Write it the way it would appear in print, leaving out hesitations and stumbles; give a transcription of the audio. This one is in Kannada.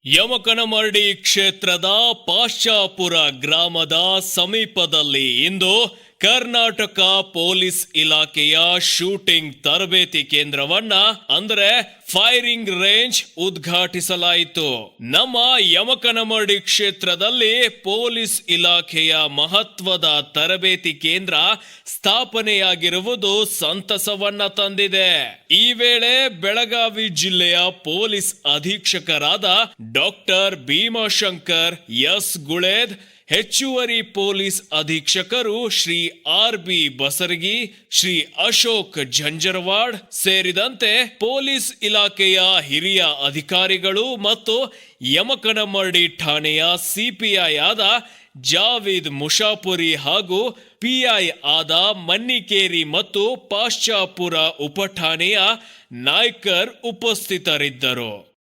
ಯಮಕನಮರಡಿ ಕ್ಷೇತ್ರದ ಪಾಶ್ಚಾಪುರ ಗ್ರಾಮದ ಸಮೀಪದಲ್ಲಿ ಇಂದು ಕರ್ನಾಟಕ ಪೊಲೀಸ್ ಇಲಾಖೆಯ ಶೂಟಿಂಗ್ ತರಬೇತಿ ಕೇಂದ್ರವನ್ನ ಅಂದರೆ ಫೈರಿಂಗ್ ರೇಂಜ್ ಉದ್ಘಾಟಿಸಲಾಯಿತು. ನಮ್ಮ ಯಮಕನಮರಡಿ ಕ್ಷೇತ್ರದಲ್ಲಿ ಪೊಲೀಸ್ ಇಲಾಖೆಯ ಮಹತ್ವದ ತರಬೇತಿ ಕೇಂದ್ರ ಸ್ಥಾಪನೆಯಾಗಿರುವುದು ಸಂತಸವನ್ನ ತಂದಿದೆ. ಈ ವೇಳೆ ಬೆಳಗಾವಿ ಜಿಲ್ಲೆಯ ಪೊಲೀಸ್ ಅಧೀಕ್ಷಕರಾದ ಡಾಕ್ಟರ್ ಭೀಮಾಶಂಕರ್ ಎಸ್ ಗುಳೇದ್, ಹೆಚ್ಚುವರಿ ಪೊಲೀಸ್ ಅಧೀಕ್ಷಕರು ಶ್ರೀ ಆರ್.ಬಿ. ಬಸರಗಿ, ಶ್ರೀ ಅಶೋಕ್ ಝಂಜರವಾಡ್ ಸೇರಿದಂತೆ ಪೊಲೀಸ್ ಇಲಾಖೆಯ ಹಿರಿಯ ಅಧಿಕಾರಿಗಳು ಮತ್ತು ಯಮಕನಮರಡಿ ಠಾಣೆಯ ಸಿಪಿಐ ಆದ ಜಾವೀದ್ ಮುಷಾಪುರಿ ಹಾಗೂ ಪಿಐ ಆದ ಮನ್ನಿಕೇರಿ ಮತ್ತು ಪಾಶ್ಚಾಪುರ ಉಪಠಾಣೆಯ ನಾಯ್ಕರ್ ಉಪಸ್ಥಿತರಿದ್ದರು.